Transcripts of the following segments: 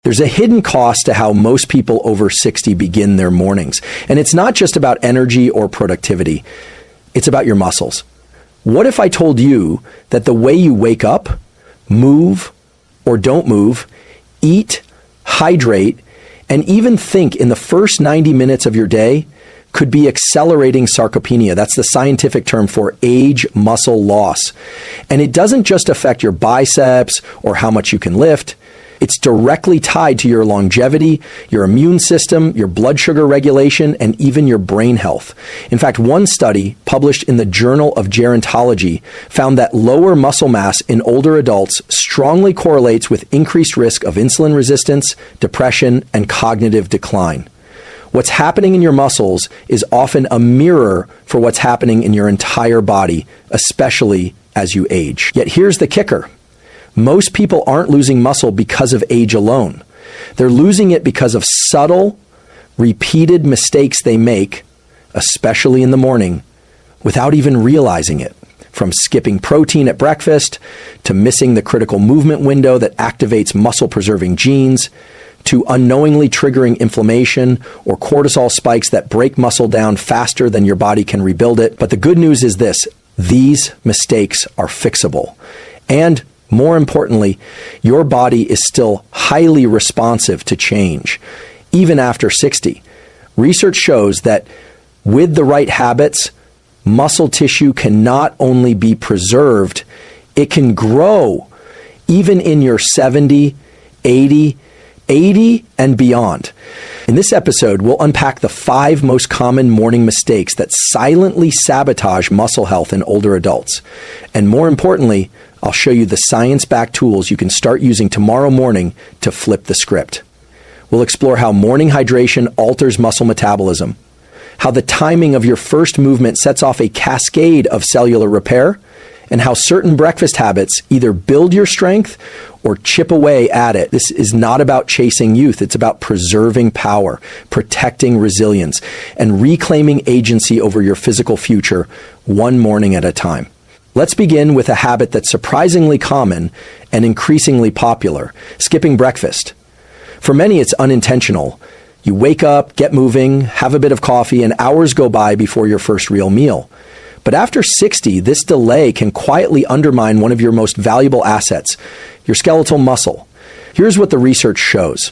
There's a hidden cost to how most people over 60 begin their mornings. And it's not just about energy or productivity. It's about your muscles. What if I told you that the way you wake up, move, or don't move, eat, hydrate, and even think in the first 90 minutes of your day could be accelerating sarcopenia? That's the scientific term for age muscle loss. And it doesn't just affect your biceps or how much you can lift. It's directly tied to your longevity, your immune system, your blood sugar regulation, and even your brain health. In fact, one study published in the Journal of Gerontology found that lower muscle mass in older adults strongly correlates with increased risk of insulin resistance, depression, and cognitive decline. What's happening in your muscles is often a mirror for what's happening in your entire body, especially as you age. Yet here's the kicker. Most people aren't losing muscle because of age alone. They're losing it because of subtle, repeated mistakes they make, especially in the morning, without even realizing it. From skipping protein at breakfast, to missing the critical movement window that activates muscle-preserving genes, to unknowingly triggering inflammation or cortisol spikes that break muscle down faster than your body can rebuild it. But the good news is this: these mistakes are fixable. And more importantly, your body is still highly responsive to change, even after 60. Research shows that with the right habits, muscle tissue can not only be preserved, it can grow even in your 70, 80 and beyond. In this episode, we'll unpack the 5 most common morning mistakes that silently sabotage muscle health in older adults. And more importantly, I'll show you the science-backed tools you can start using tomorrow morning to flip the script. We'll explore how morning hydration alters muscle metabolism, how the timing of your first movement sets off a cascade of cellular repair, and how certain breakfast habits either build your strength or chip away at it. This is not about chasing youth. It's about preserving power, protecting resilience, and reclaiming agency over your physical future one morning at a time. Let's begin with a habit that's surprisingly common and increasingly popular: skipping breakfast. For many, it's unintentional. You wake up, get moving, have a bit of coffee, and hours go by before your first real meal. But after 60, this delay can quietly undermine one of your most valuable assets, your skeletal muscle. Here's what the research shows.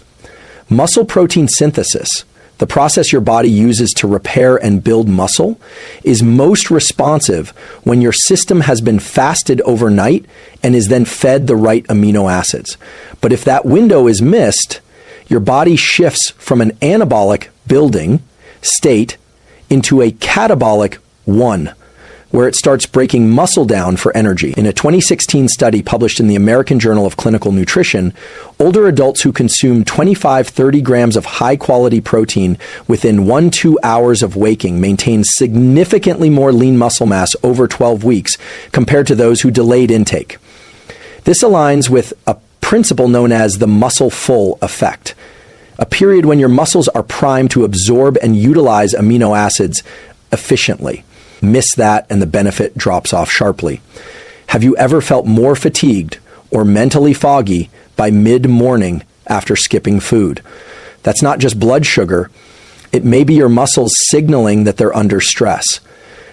Muscle protein synthesis, the process your body uses to repair and build muscle, is most responsive when your system has been fasted overnight and is then fed the right amino acids. But if that window is missed, your body shifts from an anabolic building state into a catabolic one, where it starts breaking muscle down for energy. In a 2016 study published in the American Journal of Clinical Nutrition, older adults who consumed 25-30 grams of high-quality protein within 1-2 hours of waking maintained significantly more lean muscle mass over 12 weeks compared to those who delayed intake. This aligns with a principle known as the muscle full effect, a period when your muscles are primed to absorb and utilize amino acids efficiently. Miss that and the benefit drops off sharply. Have you ever felt more fatigued or mentally foggy by mid-morning after skipping food? That's not just blood sugar. It may be your muscles signaling that they're under stress.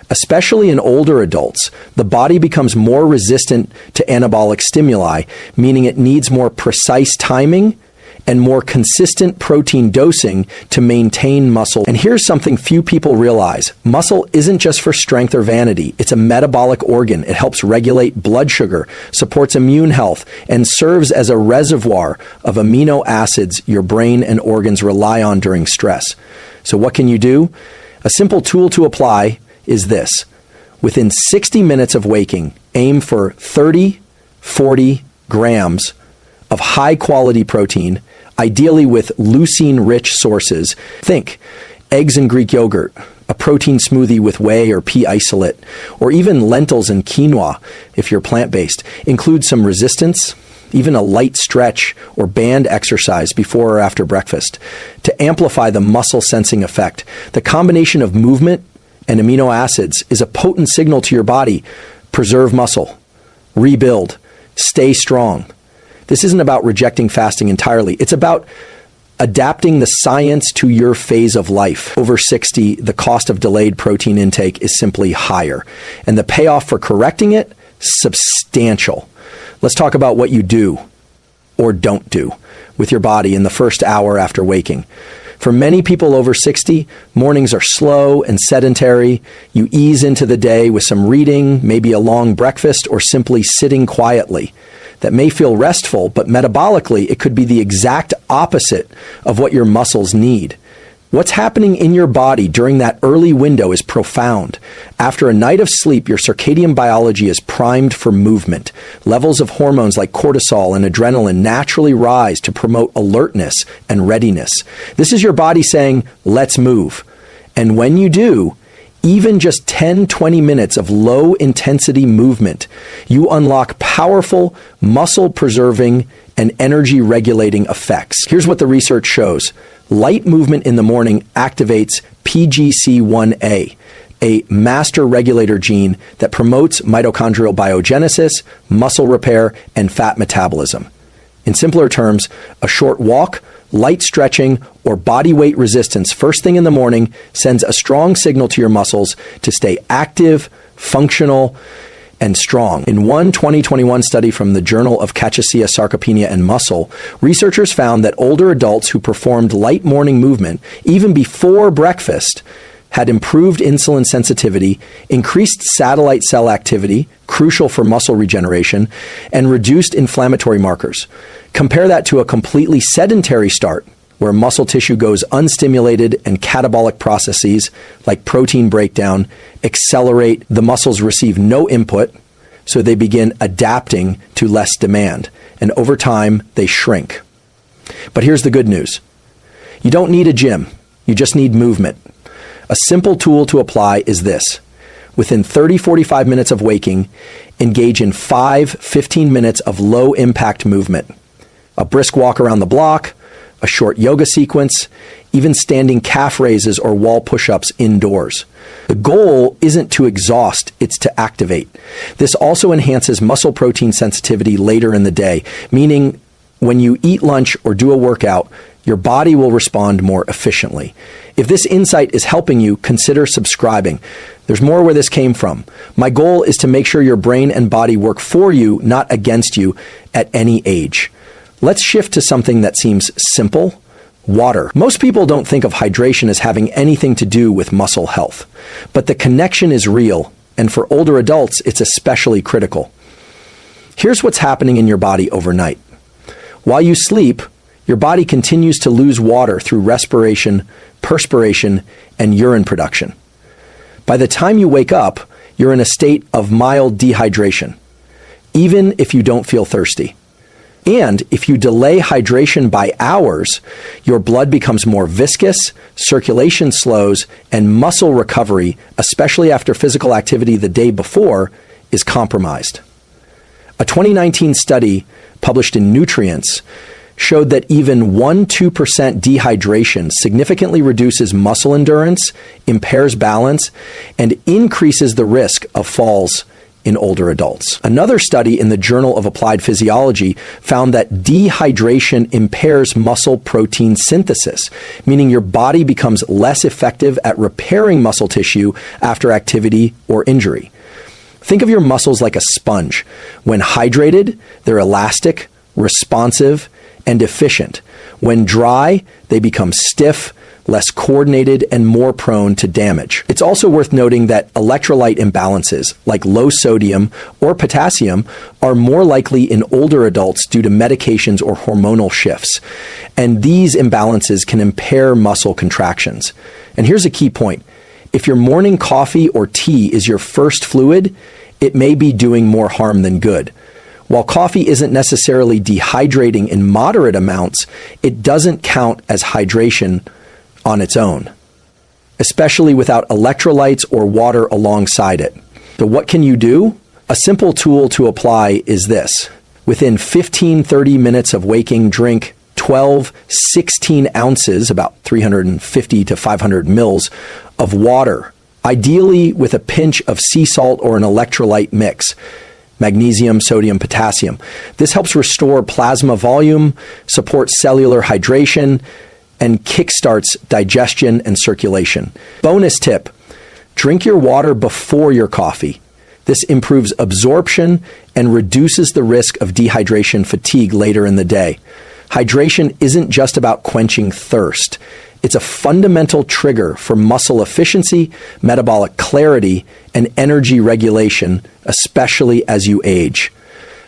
Especially in older adults, the body becomes more resistant to anabolic stimuli, meaning it needs more precise timing and more consistent protein dosing to maintain muscle. And here's something few people realize. Muscle isn't just for strength or vanity. It's a metabolic organ. It helps regulate blood sugar, supports immune health, and serves as a reservoir of amino acids your brain and organs rely on during stress. So what can you do? A simple tool to apply is this. Within 60 minutes of waking, aim for 30-40 grams of high-quality protein, ideally with leucine-rich sources. Think eggs and Greek yogurt, a protein smoothie with whey or pea isolate, or even lentils and quinoa if you're plant-based. Include some resistance, even a light stretch or band exercise before or after breakfast to amplify the muscle-sensing effect. The combination of movement and amino acids is a potent signal to your body: preserve muscle, rebuild, stay strong. This isn't about rejecting fasting entirely. It's about adapting the science to your phase of life. Over 60, the cost of delayed protein intake is simply higher, and the payoff for correcting it, substantial. Let's talk about what you do or don't do with your body in the first hour after waking. For many people over 60, mornings are slow and sedentary. You ease into the day with some reading, maybe a long breakfast, or simply sitting quietly. That may feel restful, but metabolically, it could be the exact opposite of what your muscles need. What's happening in your body during that early window is profound. After a night of sleep, your circadian biology is primed for movement. Levels of hormones like cortisol and adrenaline naturally rise to promote alertness and readiness. This is your body saying, let's move. And when you do, even just 10-20 minutes of low-intensity movement, you unlock powerful, muscle-preserving, and energy-regulating effects. Here's what the research shows. Light movement in the morning activates PGC1A, a master regulator gene that promotes mitochondrial biogenesis, muscle repair, and fat metabolism. In simpler terms, a short walk, light stretching, or body weight resistance first thing in the morning sends a strong signal to your muscles to stay active, functional, and strong. In one 2021 study from the Journal of Cachexia, Sarcopenia, and Muscle, researchers found that older adults who performed light morning movement, even before breakfast, had improved insulin sensitivity, increased satellite cell activity, crucial for muscle regeneration, and reduced inflammatory markers. Compare that to a completely sedentary start, where muscle tissue goes unstimulated and catabolic processes like protein breakdown accelerate. The muscles receive no input, so they begin adapting to less demand, and over time they shrink. But here's the good news. You don't need a gym, you just need movement. A simple tool to apply is this. Within 30-45 minutes of waking, engage in 5-15 minutes of low-impact movement. A brisk walk around the block, a short yoga sequence, even standing calf raises or wall push-ups indoors. The goal isn't to exhaust, it's to activate. This also enhances muscle protein sensitivity later in the day, meaning when you eat lunch or do a workout, your body will respond more efficiently. If this insight is helping you, consider subscribing. There's more where this came from. My goal is to make sure your brain and body work for you, not against you, at any age. Let's shift to something that seems simple. Water. Most people don't think of hydration as having anything to do with muscle health, but the connection is real, and for older adults, it's especially critical. Here's what's happening in your body overnight. While you sleep, your body continues to lose water through respiration, perspiration, and urine production. By the time you wake up, you're in a state of mild dehydration, even if you don't feel thirsty. And if you delay hydration by hours, your blood becomes more viscous, circulation slows, and muscle recovery, especially after physical activity the day before, is compromised. A 2019 study published in Nutrients showed that even 1-2% dehydration significantly reduces muscle endurance, impairs balance, and increases the risk of falls in older adults. Another study in the Journal of Applied Physiology found that dehydration impairs muscle protein synthesis, meaning your body becomes less effective at repairing muscle tissue after activity or injury. Think of your muscles like a sponge. When hydrated, they're elastic, responsive, and efficient. When dry, they become stiff, less coordinated, and more prone to damage. It's also worth noting that electrolyte imbalances, like low sodium or potassium, are more likely in older adults due to medications or hormonal shifts. And these imbalances can impair muscle contractions. And here's a key point. If your morning coffee or tea is your first fluid, it may be doing more harm than good. While coffee isn't necessarily dehydrating in moderate amounts, it doesn't count as hydration on its own, especially without electrolytes or water alongside it. So what can you do? A simple tool to apply is this. Within 15-30 minutes of waking, drink 12-16 ounces, about 350 to 500 mils, of water, ideally with a pinch of sea salt or an electrolyte mix. magnesium, sodium, potassium. This helps restore plasma volume, supports cellular hydration, and kickstarts digestion and circulation. Bonus tip, drink your water before your coffee. This improves absorption and reduces the risk of dehydration fatigue later in the day. Hydration isn't just about quenching thirst. It's a fundamental trigger for muscle efficiency, metabolic clarity, and energy regulation, especially as you age.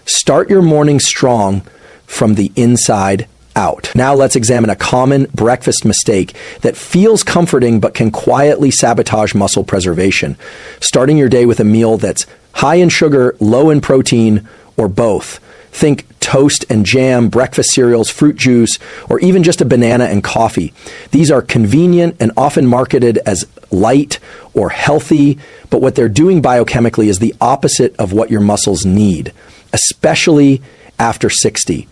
Start your morning strong from the inside out. Now let's examine a common breakfast mistake that feels comforting but can quietly sabotage muscle preservation. Starting your day with a meal that's high in sugar, low in protein, or both. Think toast and jam, breakfast cereals, fruit juice, or even just a banana and coffee. These are convenient and often marketed as light or healthy, but what they're doing biochemically is the opposite of what your muscles need, especially after 60.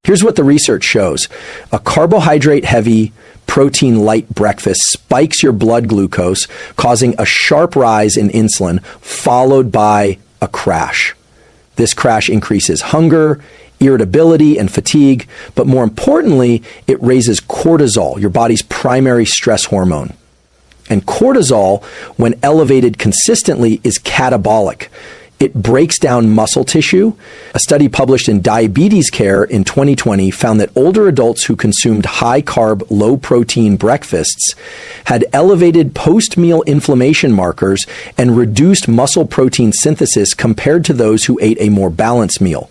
Here's what the research shows. A carbohydrate-heavy, protein-light breakfast spikes your blood glucose, causing a sharp rise in insulin, followed by a crash. This crash increases hunger, irritability, and fatigue, but more importantly, it raises cortisol, your body's primary stress hormone. And cortisol, when elevated consistently, is catabolic. It breaks down muscle tissue. A study published in Diabetes Care in 2020 found that older adults who consumed high-carb, low-protein breakfasts had elevated post-meal inflammation markers and reduced muscle protein synthesis compared to those who ate a more balanced meal.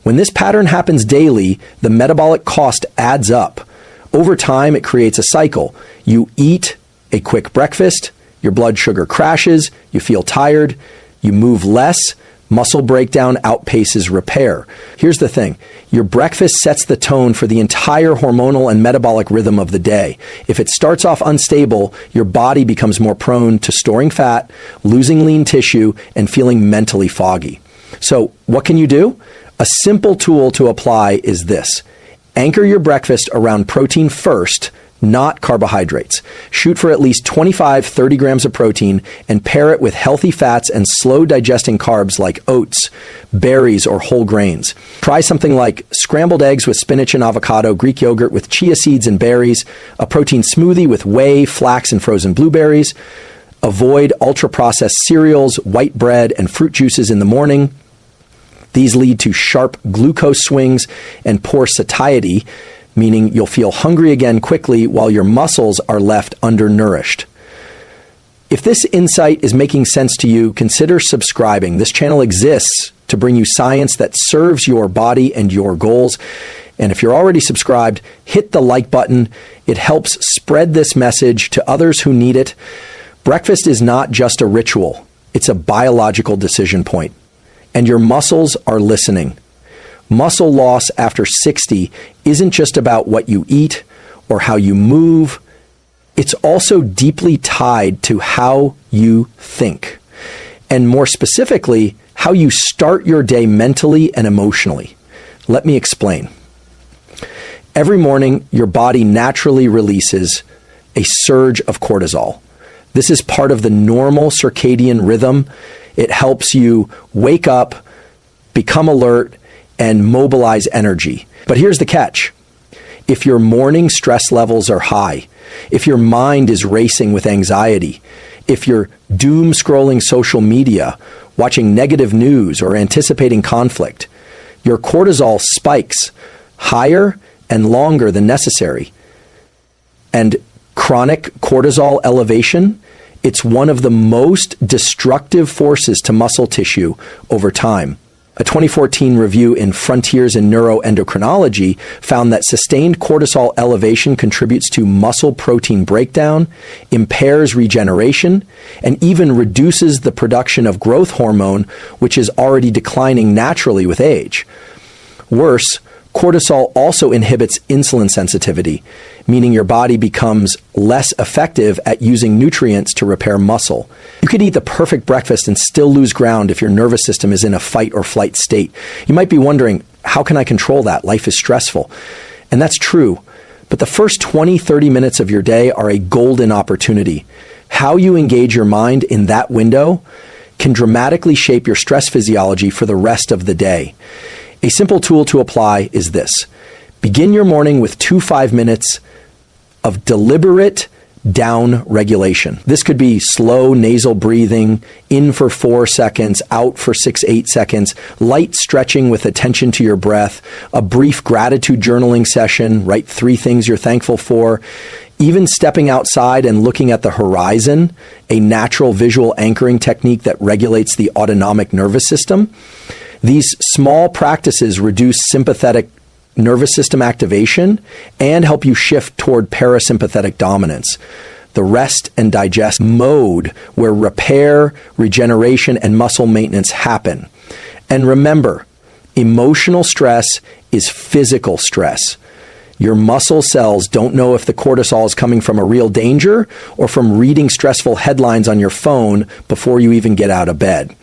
When this pattern happens daily, the metabolic cost adds up. Over time, it creates a cycle. You eat a quick breakfast, your blood sugar crashes, you feel tired, you move less, muscle breakdown outpaces repair. Here's the thing. Your breakfast sets the tone for the entire hormonal and metabolic rhythm of the day. If it starts off unstable, your body becomes more prone to storing fat, losing lean tissue, and feeling mentally foggy. So what can you do? A simple tool to apply is this. Anchor your breakfast around protein first, not carbohydrates. Shoot for at least 25-30 grams of protein and pair it with healthy fats and slow digesting carbs like oats, berries, or whole grains. Try something like scrambled eggs with spinach and avocado, Greek yogurt with chia seeds and berries, a protein smoothie with whey, flax, and frozen blueberries. Avoid ultra-processed cereals, white bread, and fruit juices in the morning. These lead to sharp glucose swings and poor satiety, meaning you'll feel hungry again quickly while your muscles are left undernourished. If this insight is making sense to you, consider subscribing. This channel exists to bring you science that serves your body and your goals. And if you're already subscribed, hit the like button. It helps spread this message to others who need it. Breakfast is not just a ritual. It's a biological decision point. And your muscles are listening. Muscle loss after 60 isn't just about what you eat or how you move. It's also deeply tied to how you think. And more specifically, how you start your day mentally and emotionally. Let me explain. Every morning, your body naturally releases a surge of cortisol. This is part of the normal circadian rhythm. It helps you wake up, become alert, and mobilize energy. But here's the catch. If your morning stress levels are high, if your mind is racing with anxiety, if you're doom scrolling social media, watching negative news, or anticipating conflict, your cortisol spikes higher and longer than necessary. And chronic cortisol elevation, it's one of the most destructive forces to muscle tissue over time. A 2014 review in Frontiers in Neuroendocrinology found that sustained cortisol elevation contributes to muscle protein breakdown, impairs regeneration, and even reduces the production of growth hormone, which is already declining naturally with age. Worse, cortisol also inhibits insulin sensitivity, meaning your body becomes less effective at using nutrients to repair muscle. You could eat the perfect breakfast and still lose ground if your nervous system is in a fight or flight state. You might be wondering, how can I control that? Life is stressful. And that's true. But the first 20-30 minutes of your day are a golden opportunity. How you engage your mind in that window can dramatically shape your stress physiology for the rest of the day. A simple tool to apply is this. Begin your morning with 2 5-minutes of deliberate down regulation. This could be slow nasal breathing, in for 4 seconds, out for 6-8 seconds, light stretching with attention to your breath, a brief gratitude journaling session, write 3 things you're thankful for, even stepping outside and looking at the horizon, a natural visual anchoring technique that regulates the autonomic nervous system. These small practices reduce sympathetic nervous system activation and help you shift toward parasympathetic dominance, the rest and digest mode where repair, regeneration, and muscle maintenance happen. And remember, emotional stress is physical stress. Your muscle cells don't know if the cortisol is coming from a real danger or from reading stressful headlines on your phone before you even get out of bed.